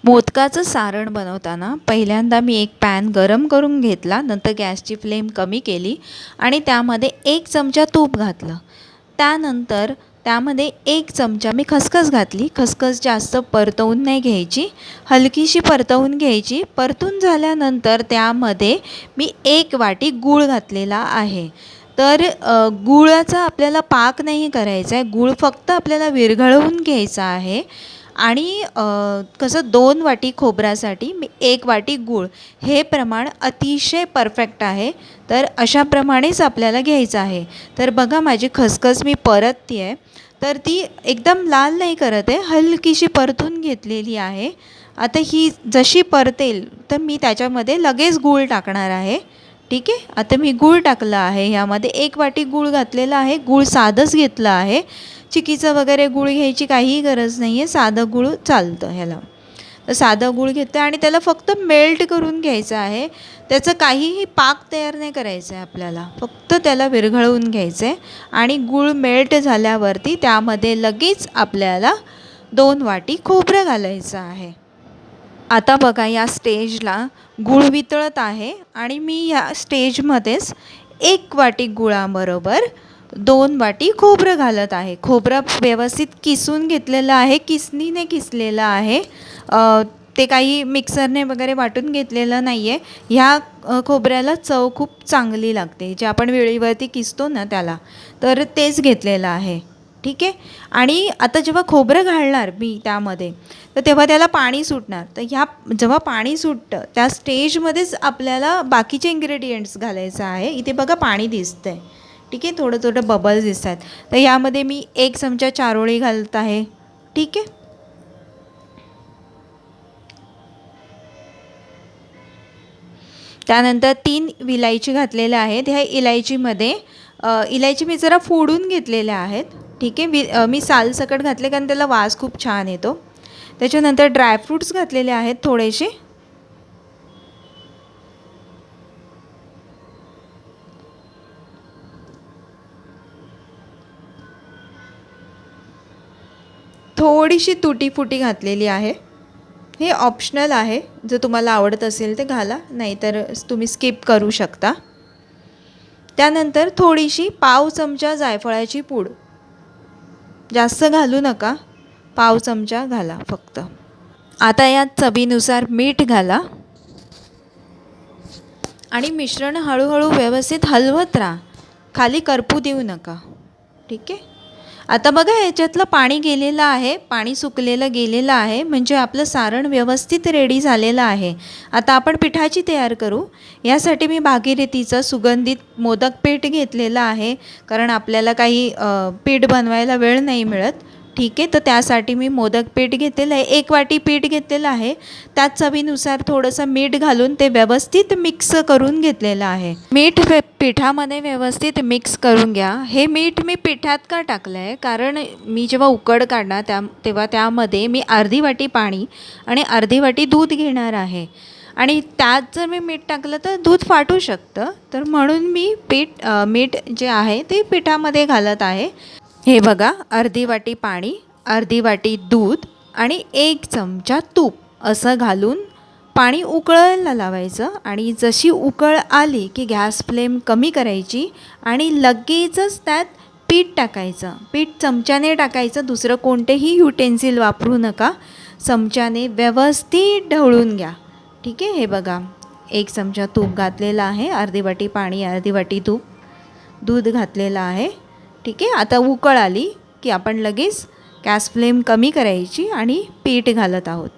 मोदकाचं सारण बनवताना पहिल्यांदा मी एक पॅन गरम करून घेतला, नंतर गॅसची फ्लेम कमी केली आणि त्यामध्ये 1 चमचा तूप घातलं. त्यानंतर त्यामध्ये 1 चमचा मी खसखस घातली. खसखस जास्त परतवून नाही घ्यायची, हलकीशी परतवून घ्यायची. परतून झाल्यानंतर त्यामध्ये मी 1 वाटी गूळ घातलेला आहे. तर गुळाचा आपल्याला पाक नाही करायचा आहे, गूळ फक्त आपल्याला विरघळवून घ्यायचा आहे. आणि कसं 2 वाटी खोबऱ्यासाठी मी 1 वाटी गूळ, हे प्रमाण अतिशय परफेक्ट आहे. तर अशाप्रमाणेच आपल्याला घ्यायचं आहे. तर बघा माझी खसखस मी परतते आहे, तर ती एकदम लाल नाही करत आहे, हलकीशी परतून घेतलेली आहे. आता ही जशी परतेल तर मी त्याच्यामध्ये लगेच गूळ टाकणार आहे. ठीक आहे, आता मी गूळ टाकलं आहे. ह्यामध्ये 1 वाटी गूळ घातलेला आहे. गूळ साधंच घेतलं आहे, चिकीचं वगैरे गूळ घ्यायची काहीही गरज नाही आहे, साधं गूळ चालतं ह्याला. तर साधं गूळ घेतलं आणि त्याला फक्त मेल्ट करून घ्यायचं आहे. त्याचं काहीही पाक तयार नाही करायचं आहे आपल्याला, फक्त त्याला विरघळवून घ्यायचं आहे. आणि गूळ मेल्ट झाल्यावरती त्यामध्ये लगेच आपल्याला 2 वाटी खोबरं घालायचं आहे. आता बघा या स्टेजला गूळ वितळत आहे आणि मी या स्टेजमध्येच 1 वाटी गुळाबरोबर 2 वाटी खोबरं घालत आहे. खोबरं व्यवस्थित किसून घेतलेलं आहे, किसणीने किसलेलं आहे. ते काही मिक्सरने वगैरे वाटून घेतलेलं नाही आहे. ह्या खोबऱ्याला चव खूप चांगली लागते, जे आपण वेळीवरती किसतो ना त्याला, तर तेच घेतलेलं आहे. ठीक आहे. आणि आता जेव्हा खोबरं घालणार मी त्यामध्ये, तर तेव्हा त्याला पाणी सुटणार. तर ह्या जेव्हा पाणी सुटतं त्या स्टेजमध्येच आपल्याला बाकीचे इन्ग्रेडियंट्स घालायचं आहे. इथे बघा पाणी दिसतं आहे. ठीक आहे, थोडं थोडं बबल्स दिसत आहेत. तर यामध्ये मी 1 चमचा चारोळी घालत आहे. ठीक आहे. त्यानंतर 3 विलायची घातलेल्या आहेत. ह्या इलायचीमध्ये इलायची मी जरा फोडून घेतलेल्या आहेत. ठीक आहे, मी सालसकट घातले कारण त्याला वास खूप छान येतो. त्याच्यानंतर ड्रायफ्रूट्स घातलेले आहेत थोडेसे. थोडीशी तुटी फुटी घातलेली आहे. हे ऑप्शनल आहे, जर तुम्हाला आवडत असेल ते घाला, नाहीतर तुम्ही स्किप करू शकता. त्यानंतर थोडीशी पाव चमचा जायफळाची पूड, जास्त घालू नका, पाव चमचा घाला फक्त. आता यात चवीनुसार मीठ घाला आणि मिश्रण हळूहळू व्यवस्थित हलवत राहा, खाली करपू देऊ नका. ठीक आहे. आता बघा ह्याच्यातलं पाणी गेलेलं आहे, पाणी सुकलेलं गेलेलं आहे, म्हणजे आपलं सारण व्यवस्थित रेडी झालेलं आहे. आता आपण पिठाची तयार करू. यासाठी मी भागीरथीचं सुगंधित मोदक पीठ घेतलेलं आहे, कारण आपल्याला काही पीठ बनवायला वेळ नाही मिळत. ठीक आहे, तर त्यासाठी मी मोदक पीठ घेतलेलं आहे. 1 वाटी पीठ घेतलेलं आहे. त्यात चवीनुसार थोडंसं मीठ घालून ते व्यवस्थित मिक्स करून घेतलेलं आहे. मीठ पिठामध्ये व्यवस्थित मिक्स करून घ्या. हे मीठ मी पिठात का टाकलं आहे, कारण मी जेव्हा उकड काढणार तेव्हा त्यामध्ये मी अर्धी वाटी पाणी आणि अर्धी वाटी दूध घेणार आहे. आणि त्यात जर मी मीठ टाकलं तर दूध फाटू शकतं, तर म्हणून मी मीठ जे आहे ते पिठामध्ये घालत आहे. हे बघा, अर्धी वाटी पाणी, अर्धी वाटी दूध आणि 1 चमचा तूप असं घालून पाणी उकळायला लावायचं. आणि जशी उकळ आली की गॅस फ्लेम कमी करायची आणि लगेचच त्यात पीठ टाकायचं. पीठ चमच्याने टाकायचं, दुसरं कोणतेही युटेन्सिल वापरू नका. चमच्याने व्यवस्थित ढवळून घ्या. ठीक आहे. हे बघा, 1 चमचा तूप घातलेलं आहे, अर्धी वाटी पाणी, अर्धी वाटी तूप, दूध घातलेलं आहे. ठीक आहे. आता उकळ आली की आपण लगेच गॅस फ्लेम कमी करायची आणि पीठ घालत आहोत.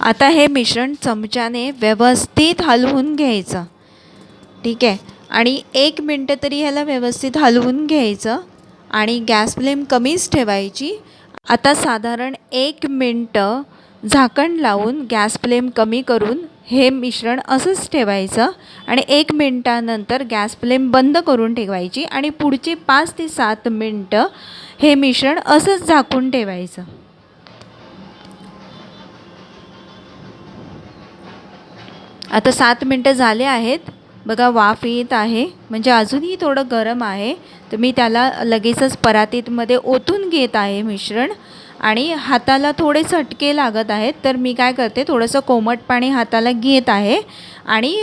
आता हे मिश्रण चमच्याने व्यवस्थित हलवून घ्यायचं. ठीक आहे. आणि 1 मिनटं तरी ह्याला व्यवस्थित हलवून घ्यायचं आणि गॅस फ्लेम कमीच ठेवायची. आता साधारण 1 मिनटं झाकण लावून गॅस फ्लेम कमी करून हे मिश्रण असंच ठेवायचं आणि 1 मिनटानंतर गॅस फ्लेम बंद करून ठेवायची आणि पुढचे 5 ते 7 मिनटं हे मिश्रण असंच झाकून ठेवायचं. आता 7 मिनटं झाले आहेत. बघा वाफ येत आहे, म्हणजे अजूनही थोडं गरम आहे. तर मी त्याला लगेचच परातीमध्ये ओतून घेत आहे मिश्रण आणि हाताला थोडे चटके लागत आहेत, तर मी काय करते, थोडंसं कोमट पाणी हाताला घेत आहे आणि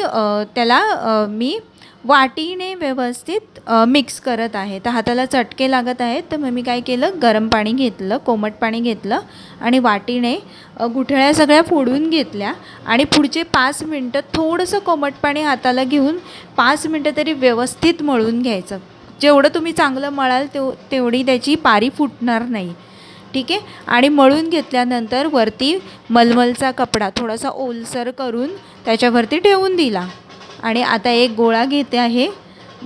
त्याला मी वाटीने व्यवस्थित मिक्स करत आहे. तर हाताला चटके लागत आहेत, तर मग मी काय केलं, गरम पाणी घेतलं, कोमट पाणी घेतलं आणि वाटीने गुठळ्या सगळ्या फोडून घेतल्या आणि पुढचे 5 मिनटं थोडंसं कोमट पाणी हाताला घेऊन 5 मिनटं तरी व्यवस्थित मळून घ्यायचं. जेवढं तुम्ही चांगलं मळाल तेवढी त्याची पारी फुटणार नाही. ठीक आहे. आणि मळून घेतल्यानंतर वरती मलमलचा कपडा थोडासा ओलसर करून त्याच्यावरती ठेवून दिला. आणि आता एक गोळा घेते आहे,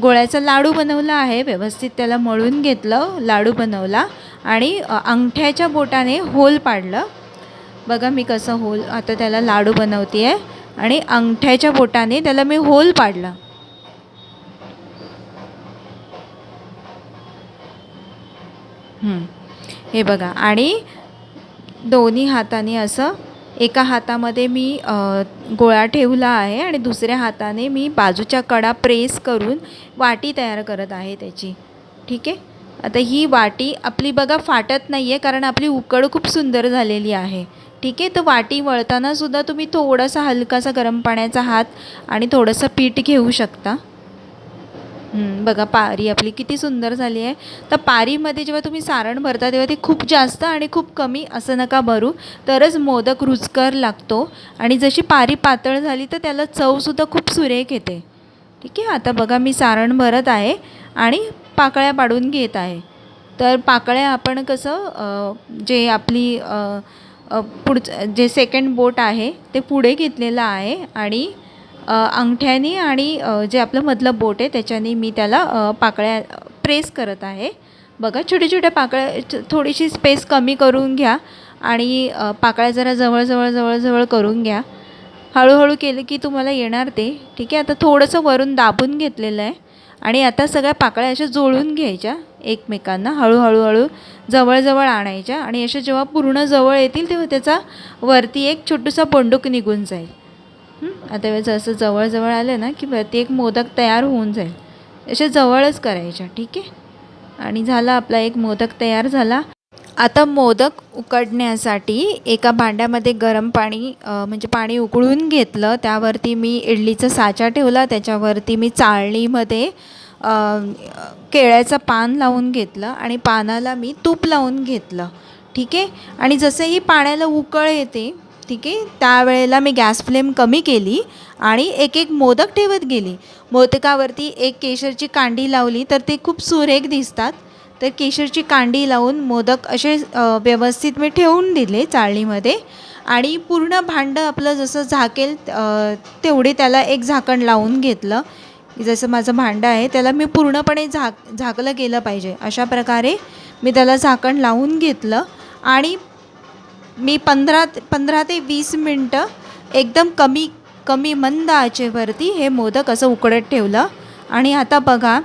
गोळ्याचा लाडू बनवला आहे, व्यवस्थित त्याला मळून घेतलं, लाडू बनवला आणि अंगठ्याच्या बोटाने होल पाडलं. बघा मी कसं होल, आता त्याला लाडू बनवते आहे आणि अंगठ्याच्या बोटाने त्याला मी होल पाडला. हे बघा. आणि दोन्ही हाताने असं, एका हातामध्ये मी गोळा ठेवला आहे आणि दुसऱ्या हाताने मी बाजूच्या कडा प्रेस करून वाटी तयार करत आहे त्याची. ठीक आहे. आता ही वाटी आपली बघा फाटत नाही आहे, कारण आपली उकड खूप सुंदर झालेली आहे. ठीक आहे. तर वाटी वळतानासुद्धा तुम्ही थोडासा हलकासा गरम पाण्याचा हात आणि थोडंसं पीठ घेऊ शकता. बघा पारी आपली किती सुंदर झाली आहे. तर पारीमध्ये जेव्हा तुम्ही सारण भरता तेव्हा ते खूप जास्त आणि खूप कमी असं नका भरू, तरच मोदक रुचकर लागतो. आणि जशी पारी पातळ झाली तर त्याला चवसुद्धा खूप सुरेख येते. ठीक आहे. आता बघा मी सारण भरत आहे आणि पाकळ्या पाडून घेत आहे. तर पाकळ्या आपण कसं जे आपली पुढचं जे सेकंड बोट आहे ते पुढे घेतलेलं आहे आणि अंगठ्याने आणि जे आपलं मधलं बोट आहे त्याच्याने मी त्याला पाकळ्या प्रेस करत आहे. बघा छोट्या छोट्या पाकळ्या, थोडीशी स्पेस कमी करून घ्या आणि पाकळ्या जरा जवळ करून घ्या. हळूहळू केलं की तुम्हाला येणार ते. ठीक आहे. आता थोडंसं वरून दाबून घेतलेलं आहे आणि आता सगळ्या पाकळ्या अशा जोडून घ्यायच्या एकमेकांना, हळूहळू जवळ आणायच्या आणि अशा जेव्हा पूर्ण जवळ येतील तेव्हा त्याचा वरती एक छोटूसा बंडूक निघून जाईल. आता वेळेस असं जवळ आलं ना की वरती एक मोदक तयार होऊन जाईल. अशा जवळच करायच्या. ठीक आहे. आणि झाला आपला एक मोदक तयार झाला. आता मोदक उकडण्यासाठी एका भांड्यामध्ये गरम पाणी म्हणजे पाणी उकळून घेतलं, त्यावरती मी इडलीचा साचा ठेवला, त्याच्यावरती मी चाळणीमध्ये केळ्याचं पान लावून घेतलं आणि पानाला मी तूप लावून घेतलं. ठीक आहे. आणि जसंही पाण्याला उकळ येते, ठीक आहे, त्यावेळेला मी गॅस फ्लेम कमी केली आणि एक एक मोदक ठेवत गेली. मोदकावरती एक केशरची कांडी लावली तर ते खूप सुरेख दिसतात. तर केशरची कांडी लावून मोदक असे व्यवस्थित मी ठेवून दिले चाळणीमध्ये. आणि पूर्ण भांडं आपलं जसं झाकेल तेवढे त्याला एक झाकण लावून घेतलं. जसं माझं भांडं आहे त्याला मी पूर्णपणे झाकलं गेलं पाहिजे अशा प्रकारे मी त्याला झाकण लावून घेतलं. आणि मी 15 ते 20 मिनटं एकदम कमी मंद आचेवरती हे मोदक असं उकडत ठेवलं. आणि आता बघा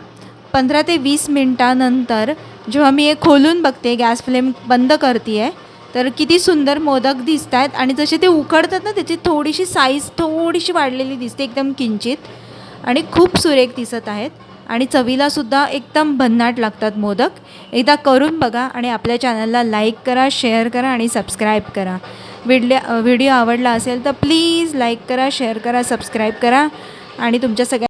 15 ते 20 मिनटानंतर जेव्हा मी हे खोलून बघते, गॅस फ्लेम बंद करते आहे, तर किती सुंदर मोदक दिसत आहेत. आणि जसे ते उकडतात ना त्याची थोडीशी साईज थोडीशी वाढलेली दिसते, एकदम किंचित, आणि खूप सुरेख दिसत आहेत. आणि चवीलासुद्धा एकदम भन्नाट लागतात मोदक. एकदा करून बघा आणि आपल्या चॅनलला लाईक करा, शेअर करा आणि सबस्क्राईब करा. व्हिडिओ आवडला असेल तर प्लीज लाईक करा, शेअर करा, सबस्क्राईब करा आणि तुमच्या सगळ्या